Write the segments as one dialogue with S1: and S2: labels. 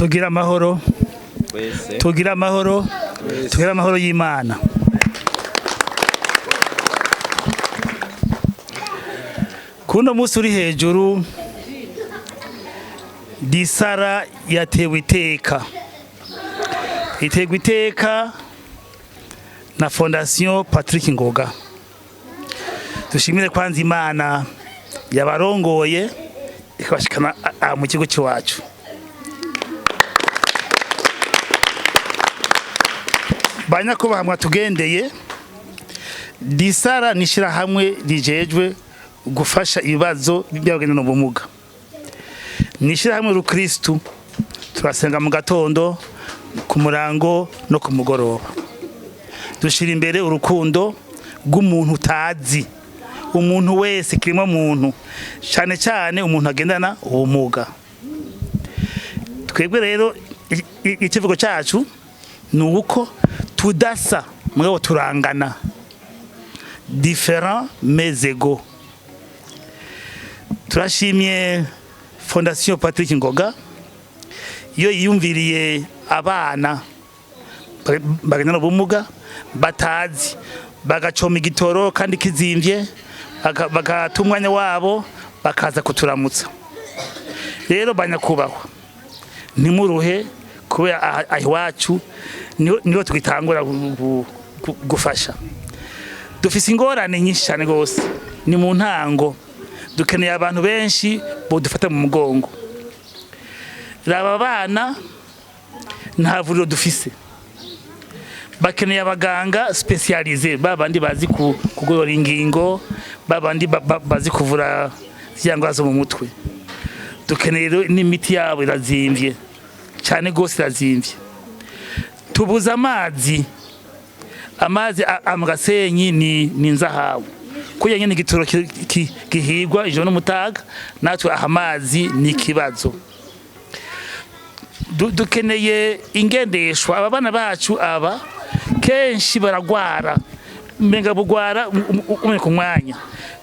S1: tugira amahoro y'Imana. Kuno musi uri hejuru disara yatewe iteka na Fondation Patrick Ngoga. Dushimire kwanza Imana yabarongoye ikabashikana mu kigo cyacu. Banyakubaha mwatugendeye, disara nishira hamwe rijejwe gufasha ibibazo by'abagendana ubumuga. Nishira hamwe rukristo turasenga mu gatondo, ku murango no ku mugoroba. Dushira imbere urukundo rw'umuntu utazi, umuntu wese kirimo muntu, cyane cyane umuntu agendana ubumuga. Twebwe rero ikivugo cyacu ni uko tudasa mwewe turangana, différents mais égaux. Turashimye Fondation Patrick Ngoga yo yiyumviriye abana bagendana ubumuga batazi, bagacoma igitoro kandi kizimvye, bagatumwanya wabo bakaza kuturamutsa. Rero banyakubahwa, ntimuruhe kubera ahiwacu niho twitangura gufasha. Dufise ingorane nyinshi cyane gose, ni mu ntango dukeneye abantu benshi bo dufata mu mugongo. Raba bana nta vuriro dufise, bakeneye abaganga spécialisés, babandi bazi kugorora ingingo, babandi bazi kuvura cyangwa zo mu mutwe. Dukeneye n'imiti yabo irazimvye cyane gose, irazimvye. Tubuza amazi amagasenyi ni nzahabu, kuya nyene igitoro gihigwa ijoro n'umutaga, natwe amazi ni kibazo. Dukeneye ingendeshwa. Aba bana bacu aba kenshi baragwara, mbenga bugwara umwe ku mwanya.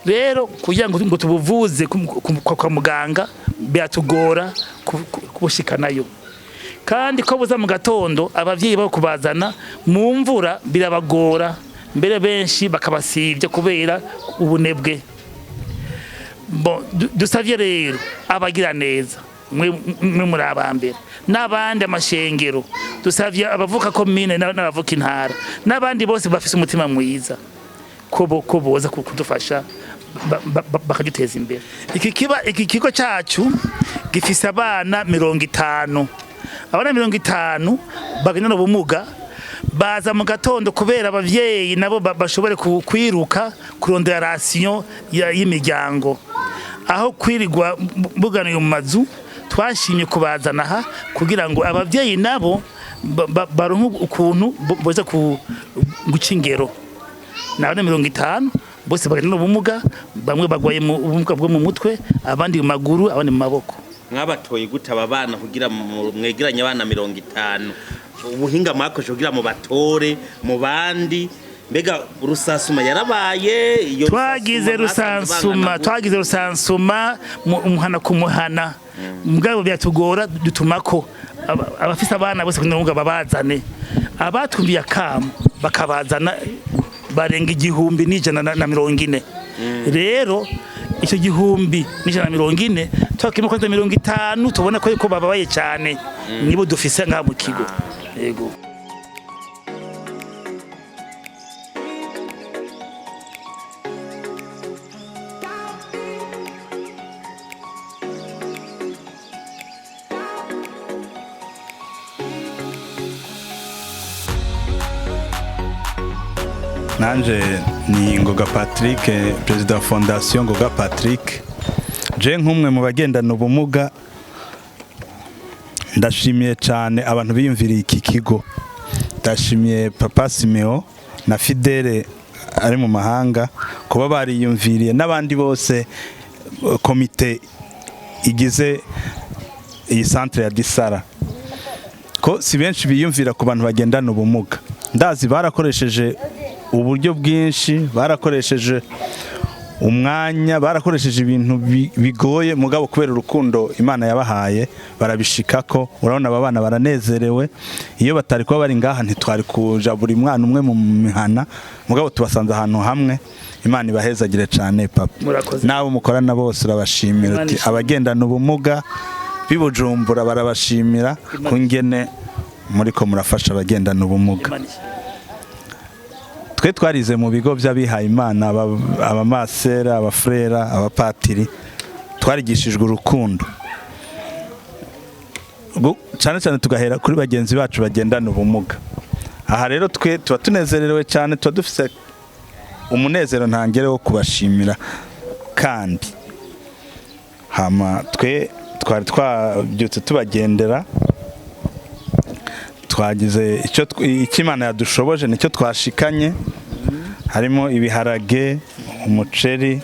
S1: Rero kugira ngo tubuvuze kwa muganga byatugora kubushikanayo, kandi ko buza mu gatondo abavyeyi bako kubazana mu mvura birabagora, mbere benshi bakabasivye kubera ubunebwe. Dusavye rero abagira neza, mwe muri abambere n'abandi amashengero, dusavye abavuka komine n'abavuka intara n'abandi bose bafise umutima mwiza ko boza kudufasha bakagiteza imbere. Iki kigo cyacu gifise abana 50. Abana 50 bagendana ubumuga baza mu gatondo kubera abavyeyi nabo bashobore kwiruka kurondera ration y'imiryango. Aho kwirigwa buganiye mu mazu, twashimye kubazana aha kugira ngo abavyeyi nabo baronke ukuntu boza guca ingero. N'abana 50 bose bagendana ubumuga, bamwe bagwaye mu ubumuga bwo mu mutwe, abandi mu maguru, abandi mu maboko.
S2: Mwabatoye gute aba bana kugira mwegeranye abana 50? Ubuhinga mwakoje kugira mu batore mu bandi, mbega rusasuma yarabaye?
S1: Twagize rusansuma umuhana ku muhana, mugabo byatugora dutumako abafise abana bose kugira babazane. Abatumbiye akamo bakabazana barenga 1,140. Rero icyo 1,140 twakimo kwanza 50 tubona ko babaye cyane, nibo dufise nka mu kigo. Yego.
S3: Nanje ni Ngoga Patrick, President wa Fondation Ngoga Patrick. Je nk'umwe mu bagendana ubumuga, ndashimiye cyane abantu biyumviriye iki kigo. Ndashimiye Papa Simeo na Fidele ari mu mahanga kuba bariyumviriye, n'abandi bose komite igize iyi centre ya Disara. Ko si benshi biyumvira ku bantu bagendana ubumuga. Ndazi barakoresheje uburyo bwinshi, barakoresheje umwanya barakoresheje ibintu bigoye mugabo kubera urukundo Imana yabahaye barabishikako. Urabona aba bana baranezerewe, iyo batari kuba bari ngaha ntitwari kuja buri mwana umwe mu mihana, mugabo tubasanze ahantu hamwe. Imana ibahezagire cyane papa, nabo mukorana bose urabashimira. Uti abagendana ubumuga bibujumbura barabashimira kungene muriko murafasha abagendana ubumuga. Twe twarize mu bigo by'abihaye Imana, abamasera, abafrera, abapatiri, twarigishijwe urukundo cyane cyane tugahera kuri bagenzi bacu bagendana ubumuga. Aha rero twe tuba tunezerewe cyane, tuba dufise umunezero ntangere wo kubashimira. Kandi hama twe twari twabyutse tubagendera, twagize icyo Imana yadushoboje nicyo twashikanye, harimo ibiharage, umuceri,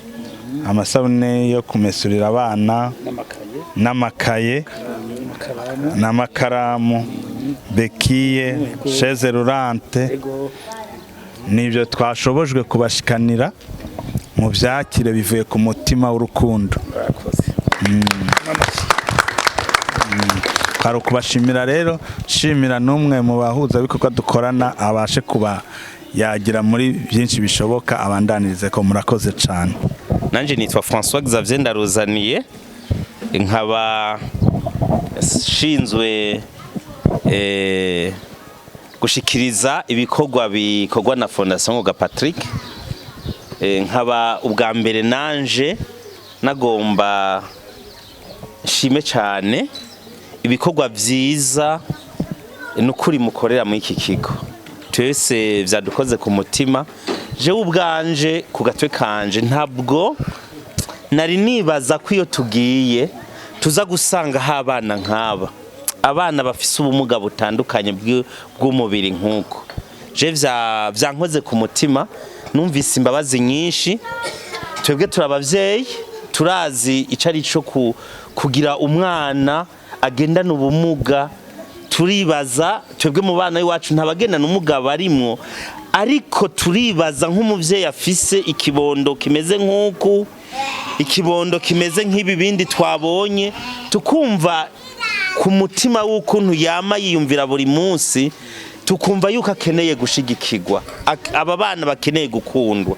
S3: amasabune yo kumesurira abana, n'amakaye n'amakaramu, bekiye, chaise roulante. Nibyo twashobojwe kubashikanira, mu byakire bivuye ku mutima w'urukundo. Kwari ukubashimira rero, shimira n'umwe mu bahuza bikorwa dukorana abashe kuba yagira muri byinshi bishoboka, abandanirize ko. Murakoze cyane.
S2: Nanje nitwa François Xavier Ndaruzaniye, nkaba shinzwe gushikiriza ibikorwa bikorwa na Fondation Ngoga Patrick. Nkaba ubwa mbere nanje nagomba nshime cyane ibikorwa byiza n'ukuri mukorera muri iki kigo. Twese byadukoze ku mutima. Jewe ubwanje ku gatwe kanje ntabwo nari nibaza ko iyo tugiye tuza gusanga abana nk'aba, abana bafise ubumuga butandukanye bw'umubiri nk'uko. Je byankoze ku mutima, numvise imbabazi nyinshi. Twebwe turabavyeyi, turazi icari cyo kugira umwana agendana ubumuga. Turibaza twebwe mu bana iwacu ntabagendana ubumuga barimwo, ariko turibaza nk'umuvyeyi afise ikibondo kimeze nk'uku, ikibondo kimeze nk'ibi bindi twabonye, tukumva ku mutima w'ukuntu yama yiyumvira buri munsi, tukumva yuko akeneye gushigikirwa, aba bana bakeneye gukundwa.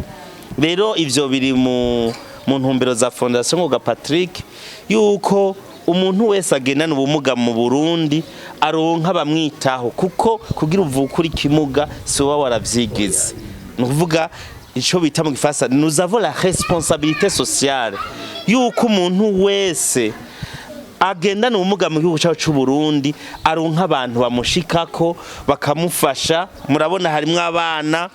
S2: Rero ivyo biri mu ntumbero za Fondation Ngoga Patrick, yuko umuntu wese agendana ubumuga mu Burundi aronka bamwitaho, kuko kugira uvukuri kimuga si wowe waravyigize. Nukuvuga ico bita mu Gifaransa, nous avons la responsabilité sociale, yuko umuntu wese agendana ubumuga mu gihugu cyacu cy'u Burundi aronka abantu bamushikako bakamufasha. Murabona harimwo abana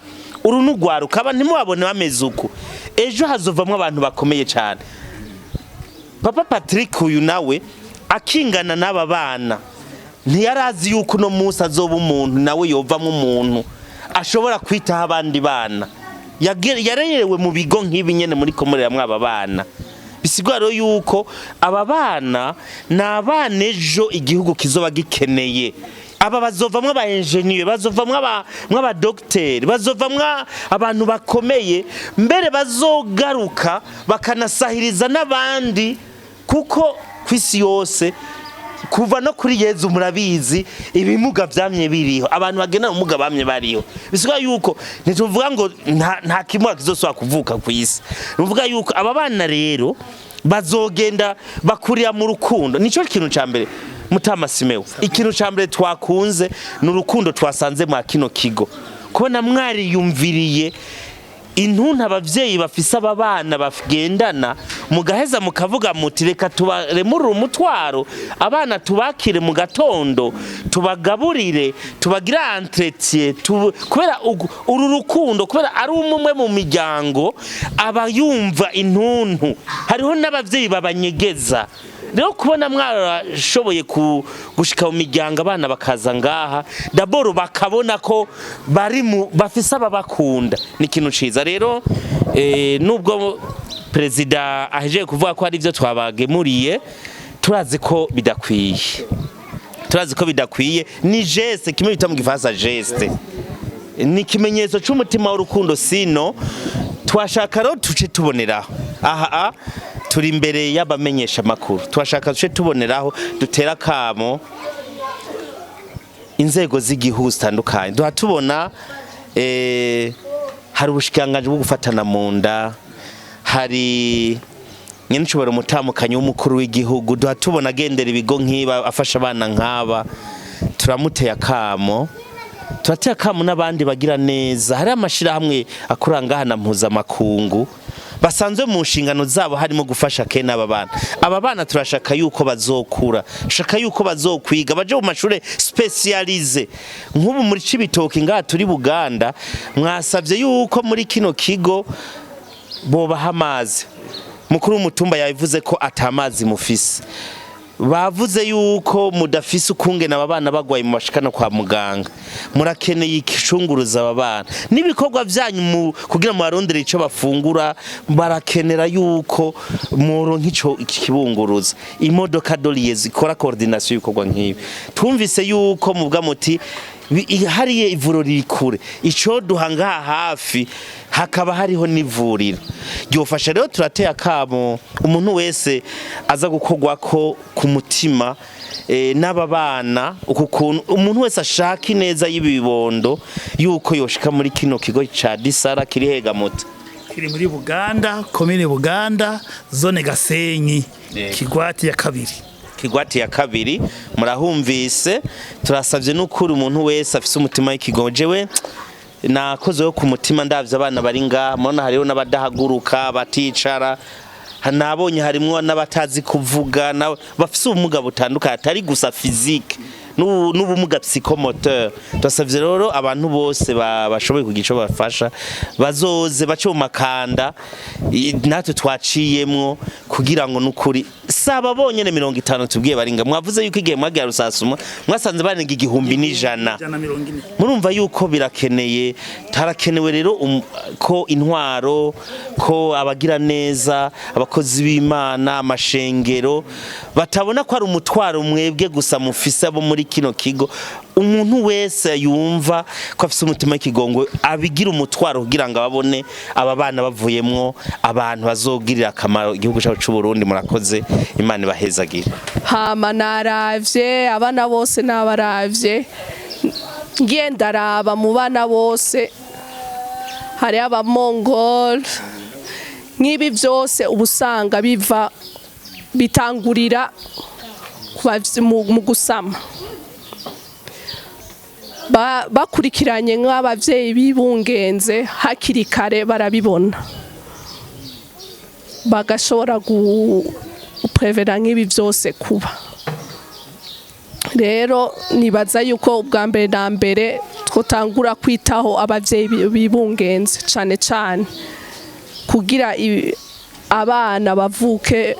S2: urunugwaruka, abantu ntimubabone bameze uko, ejo hazovamwo abantu bakomeye cyane. Papa Patrick uyu nawe akingana n'aba bana ntiyarazi yuko no Musa azoba umuntu nawe yovamwo umuntu ashobora kwitaho abandi bana. Yarerewe mu bigo nk'ibi nyene muri komorera mwaba bana. Bisigwaro yuko aba bana n'abana ejo igihugu kizoba gikeneye. Aba bazovamwo aba engineer, bazovamwo aba docteur, bazovamwo abantu bakomeye, mbere bazogaruka bakanasahiriza n'abandi, kuko kwisi yose kuva no kuri Yezu murabizi ibimuga vyamye biriho, abantu bagena umuga bamye bariho. Bisiga yuko ntituvuga ngo nta kimuga kizoswa kuvuka kwisi. Nuvuga yuko aba bana rero bazogenda bakurira mu rukundo. Nico kintu ca mbere Mutama Simewo, ikintu ca mbere twakunze n'urukundo twasanze mu kino kigo, kubona mwari yumviriye intuntu abavyeyi bafise aba bana bagendana, mugaheza mukavuga muti reka tubaremurire umutwaro abana, tubakire mu gatondo, tubagaburire, tubagira entretien, kubera uru rukundo, kubera ari umwe mu miryango aba yumva intuntu. Hariho n'abavyeyi babanyegeza. Rero kubona mwarashoboye gushika mu miryango abana bakaza ngaha, daboro bakabona ko bafise ababakunda, ni ikintu ciza. Rero nubwo perezida ahejeje kuvuga ko ari byo twabagemuriye, turazi ko bidakwiye. Ni geste, kimwe bita mu Gifaransa geste, ni ikimenyetso c'umutima w'urukundo. Sino twashaka rero tuce tuboneraho aha turi imbere y'abamenyesha makuru twashaka tuce tuboneraho dutera kamo inzego z'igihugu zitandukanye duha tubona hari ubushikanganje bwo gufatana mu nda hari nyenshobora umutamukanyi w'umukuru w'igihugu duha tubona agendera ibigo nk'iba afasha abana nk'aba turamuteye akamo turateye akamo n'abandi bagira neza hari amashirahamwe akuranga hana mpuzamakungu basanzwe mu nshingano zabo harimo gufasha kene aba bana turashaka yuko bazokura shaka yuko bazokwiga baje mu mashure specialize nk'ubu muri Cibitoke ngaha turi Buganda mwasavye yuko muri kino kigo bobaha amazi mukuru w'umutumba yabivuze ko atamazi mufise bavuze yuko mudafise ukungena abana bagwaye mu mashikana kwa muganga murakeneye ikishunguruza abana nibikorwa byanyu kugira mu barondere ico bafungura barakenera yuko muro nk'ico kibunguruza imodoka doliye zikora coordination y'ikorwa nk'ibi twumvise yuko mubwa muti hariye ivuriro rikure ico duhanga hafi hakaba hariho nivuriro ryofasha rero turateye akamo umuntu wese aza gukorwa ko ku mutima n'aba bana ukuntu umuntu wese ashaka ineza y'ibibondo yuko yoshika muri kino kigo ca Disara kiri Hegamoto
S1: kiri muri Buganda komine Buganda zone Gasenyi kigwati ya kabiri murahumvise turasavye n'ukuri umuntu wese afise umutima w'ikigojewe nakoze yo ku mutima ndavye abana bari nga mona hariho n'abadahaguruka baticara nabonye harimwo n'abatazi kuvuga bafise ubumuga butandukanye atari gusa physique n'ubumuga psychomoteur turasavye rero abantu bose bashoboye kugico bafasha bazoze bace mu makanda natwe twaciyemwo kugira ngo nukuri saba bonyene 50 tubwiye baringa mwavuze yuko igihe mwagira rusasuma mwasanze barenga 1,100 murumva yuko birakeneye tarakenewe rero ko intwaro ko abagira neza abakozi b'Imana amashengero batabona ko ari umutwaro mwebwe gusa mufise abo muri kino kigo umuntu wese yumva ko afise umutima w'ikigongwe abigira umutwaro kugira ngo ababone aba bana bavuyemwo abantu bazogirira akamaro igihugu cyacu cy'u Burundi murakoze Imana ibahezagira
S4: hama naravye abana bose nabaravye ngendaraba mu bana bose hari abamongol nk'ibi byose ubusanga bitangurira mu gusama bakurikiranye nk'abavyeyi bibungenze hakiri kare barabibona bagashobora guprevera nk'ibi byose kuba rero nibaza yuko ubwa mbere na mbere twotangura kwitaho abavyeyi bibungenze cane cane kugira abana bavuke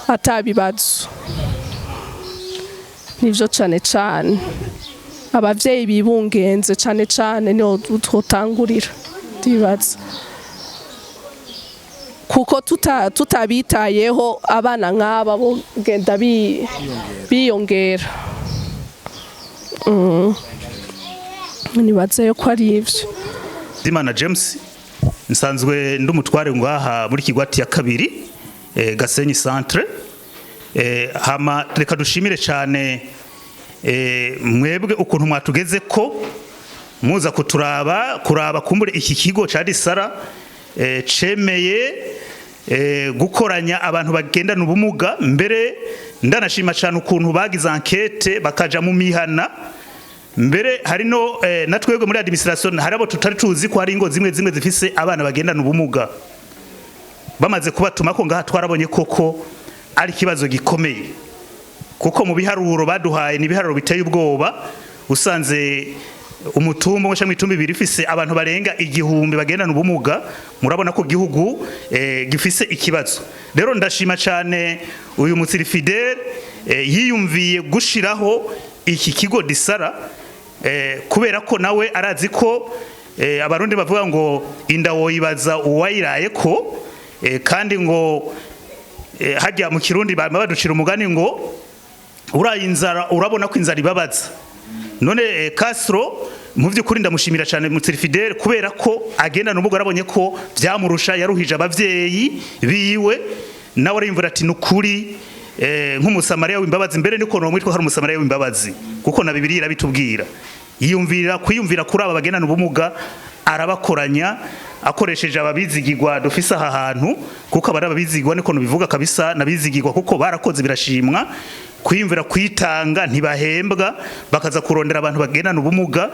S4: atabibazo nivyo cane cane abavyeyi bibungenze cane cane niho twotangurira ndibaza kuko tutabitayeho abana nk'aba bogenda biyongera nibaza yuko ari ivyo
S5: Dimana James nsanzwe ndumutware ngaha muri kigwati ya kabiri Gasenyi centre hama reka dushimire cyane mwebwe ukuntu mwatugeze ko muza kuraba kumbure iki kigo ca Disara cemeye gukoranya abantu bagendana ubumuga mbere ndanashima cyane ukuntu bagize enquête bakaja mu mihana mbere hari no natwebwe muri administration harabo tutari tuzi ko hari ingo zimwe zifise abana bagendana ubumuga bamaze kubatuma ko ngaha twarabonye koko ari kibazo gikomeye kuko mu biharuro baduhaye ni biharuro biteye ubwoba usanze umutumba ngo shamwe itumbi birifise abantu barenga 1000 bagendana ubumuga murabona ko gihugu gifise ikibazo rero ndashima cyane uyu mutsiri Fidel yiyumviye gushiraho iki kigo Disara kubera ko nawe arazi ko abarundi bavuga ngo inda woyibaza uwayiraye ko kandi ngo hajya mu kirundi baducira umugani ngo urayinzara urabona ko inzara ibabaza none Castro mu by'ukuri ndamushimira cyane Fidele kubera ko agenda n'ubwo arabonye ko byamurusha yaruhije abavyeyi biwe nawe arimvura ati nukuri nk'umusamariya w'imbabazi mbere niko no mwitwa hari umusamariya w'imbabazi kuko na Bibiliya irabitubwira kwiyumvira kuri aba bagendana ubumuga arabakoranya akoresheje ababizigirwa dufise aha hantu kuko abari ababizigirwa niko bivuga kabisa nabizigirwa kuko barakoze birashimwa kwiyumvira kwitanga ntibahembwa bakaza kurondera abantu bagendana ubumuga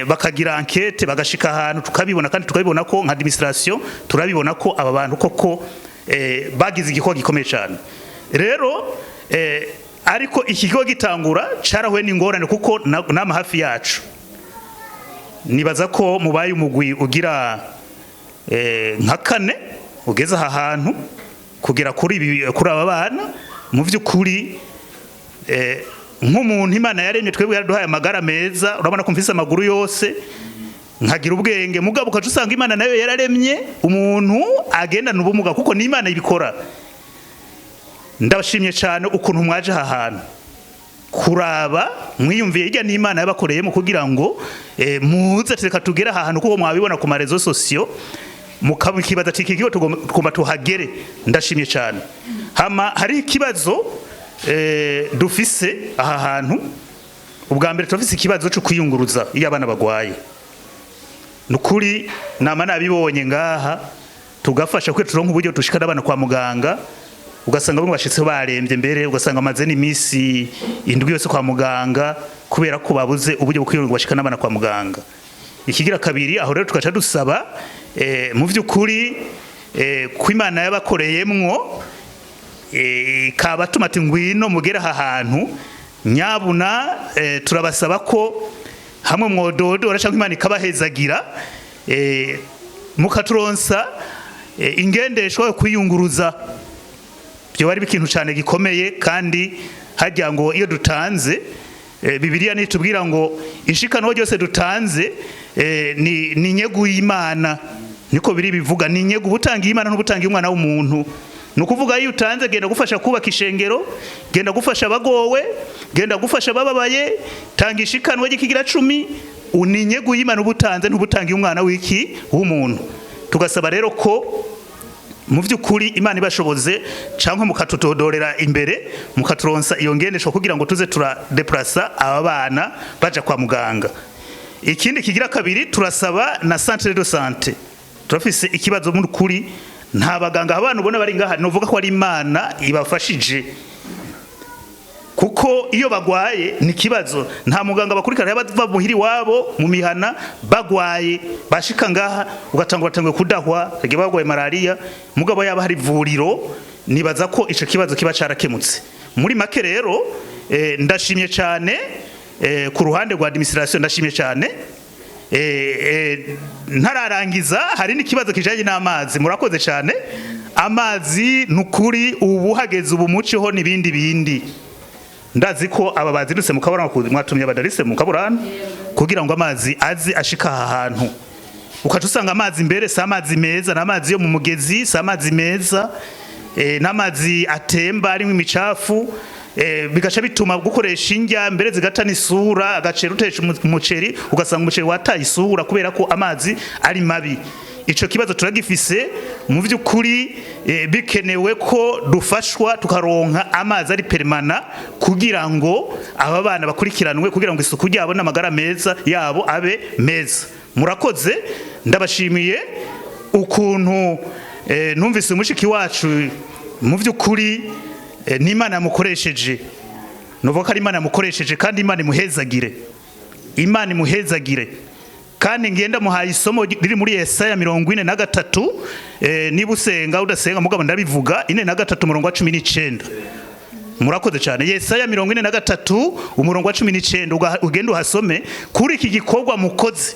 S5: bakagira enquête bagashika ahantu tukabibona kandi tukabibona ko nka administration turabibona ko aba bantu koko bagize igikorwa gikomeye cyane rero ariko ikigo gitangura carahuye n'ingorane kuko nama hafi yacu nibaza ko mubaye umugwi ugira nka kane ugeze aha hantu kugera kuri aba bana mu by'ukuri nk'umuntu Imana yaremye twebwe yaraduhaye amagara meza urabona ko mfise amaguru yose nkagira ubwenge mugabo ukaje usanga Imana nayo yararemye umuntu agendana ubumuga kuko ni Imana ibikora ndabashimye cyane ukuntu mwaje aha hantu kuraba mwiyumviye irya n'Imana yabakoreyemo kugira ngo muze tureka tugera aha hantu kuko mwabibona ku marezo sosio mukabikibaza ati ikigo tugomba tuhagere ndashimye cyane hama hari ikibazo dufise aha hantu ubwa mbere tufise ikibazo cyo kwiyunguruza iyo abana bagwaye nukuri nama nabibonye ngaha tugafasha kwe turonka uburyo dushikana abana kwa muganga ugasanga bamwe bashitse barembye mbere ugasanga amaze n'imisi indwi yose kwa muganga kubera ko babuze uburyo bwo kwiyunguruza bashikana abana kwa muganga ikigira kabiri aho rero tugaca dusaba mu by'ukuri ko Imana yabakoreyemwo kaba tumati ngwino mugera aha hantu nyabuna turabasaba ko hamwe mwododo urashaka Imana ikabahezagira mukaturonsa ingendeshwa yo kwiyunguruza byo bari bikintu cyane gikomeye kandi hajya ngo iyo dutanze Bibiliya nitubwira ngo inshikano byose dutanze ni nyegu y'Imana niko biri bivuga ni nyegu butanga y'Imana n'ubutanga y'umwana w'umuntu nukuvuga iyo utanze genda gufasha kubaka ishengero genda gufasha abagowe genda gufasha bababaye tanga ishikanwa gikigira 10 uninyegu y'Imana ubutanze n'ubutanga y'umwana w'iki w'umuntu tugasaba rero ko mu by'ukuri Imana ibashoboze cyangwa mukatutodorera imbere mukaturonsa iyo ngendesho kugira ngo tuze turadeplacer aba bana baja kwa muganga ikindi kigira kabiri turasaba na centre de santé turafise ikibazo mu kuri nta baganga abantu ubona bari ngaha novuga ko ari Imana ibafashije kuko iyo bagwaye ni kibazo nta muganga bakurikira bava muhiri wabo mu mihana bagwaye bashika ngaha ugatangwa kudahwa rege bagwaye malaria mugabo yaba hari vuriro nibaza ko ico kibazo kiba carakemutse muri make rero ndashimye cyane ku ruhande rwa administration ndashimye cyane ntararangiza hari n'ikibazo kijanye n'amazi murakoze cyane amazi nukuri ubu hageze ubu muciho nibindi ndazi ko aba bazirutse mukaburana mwatumye abadarise mukaburana kugira ngo amazi azi ashika aha hantu ukaca usanga amazi mbere sa amazi meza n'amazi yo mu mugezi sa amazi meza n'amazi atemba ari imicafu bigaca bituma gukoresha indya mbere zigata n'isura agacera utesha umuceri ugasanga umuceri wataye isura kubera ko amazi ari mabi ico kibazo turagifise mu by'ukuri bikenewe ko dufashwa tukaronka amazi ari permana kugira ngo aba bana bakurikiranwe kugira ngo isuku ryabo n'amagara meza yabo abe meza murakoze ndabashimiye ukuntu numvise umushiki wacu mu by'ukuri n'Imana yamukoresheje novuga ari Imana yamukoresheje kandi Imana imuhezagire kandi ngenda muhaye isomo riri muri Yesaya 43 niba usenga udasenga mugabo ndabivuga 43 umurongo wa 19 murakoze cyane Yesaya 43 umurongo wa 19 ugenda uhasome kuri iki gikorwa mukoze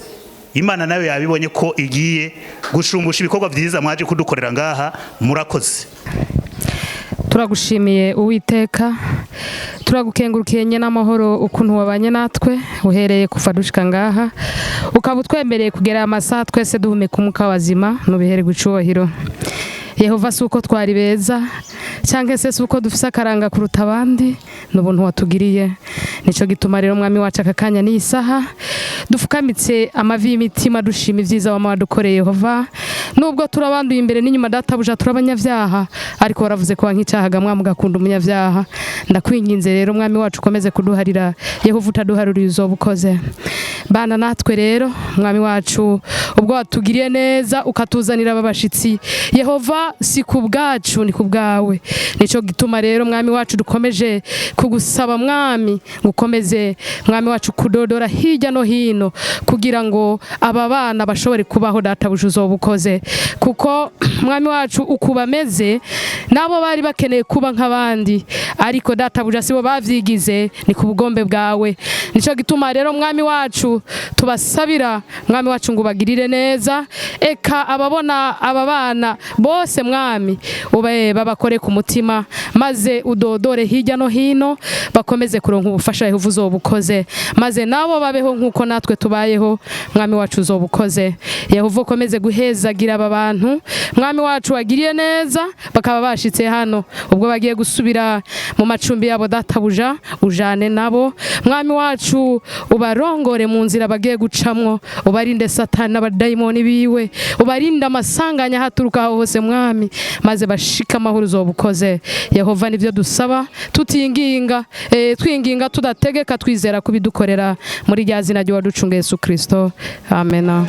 S5: Imana nayo yabibonye ko igiye gushumbusha ibikorwa byiza mwaje kudukorera ngaha murakoze
S6: turagushimiye Uwiteka turagukengurukiye n'amahoro ukuntu wabanye natwe uhereye kuva dushika ngaha ukaba utwemereye kugera amasaha twese duhumeka umwuka wazima nubihere gucubahiro Yehova suko twari beza cyangwa se suko dufise akaranga kuruta abandi n'ubuntu watugiriye nico gituma rero mwami wacu akakanya n'isaha dufukamitse amavi y'imitima dushima ivyiza wama wadukoreye Yehova nubwo turabanduye imbere n'inyuma databuja turabanyavyaha ariko waravuze ko nk'icyahaga mwami ugakunda umunyavyaha ndakwinginze rero mwami wacu ukomeze kuduharira Yehova utaduharuriye uzobukoze bana natwe rero mwami wacu ubwo watugiriye neza ukatuzanira ababashitsi Yehova si kubwacu ni kubwawe nico gituma rero mwami wacu dukomeje kugusaba mwami gukomeze mwami wacu kudodora hirya no hino kugira ngo aba bana bashobore kubaho databuja uzobukoze kuko mwami wacu ukubameze nabo bari bakeneye kuba nk'abandi ariko databuja sibo bavyigize ni ku bugombe bwawe nico gituma rero mwami wacu tubasabira mwami wacu ngo bagirire neza eka ababona aba bana bose mwami ube babakore ku mutima maze udodore hirya no hino bakomeze kuronka ubufasha Yehova uzobukoze maze nabo babeho nkuko natwe tubayeho mwami wacu uzobukoze Yehova ukomeze guhezagira aba bantu mwami wacu wagiriye neza bakaba bashitse hano ubwo bagiye gusubira mu macumbi yabo databuja ujane nabo mwami wacu ubarongore mu nzira bagiye gucamwo ubarinde satani n'abadayimoni biwe ubarinde amasanganya haturuka hose mwami maze bashika amahoro uzobukoze Yehova nivyo dusaba tutinginga twinginga tudategeka twizera kubidukorera muri rya zina ryo waducunga Yesu Kristo amen.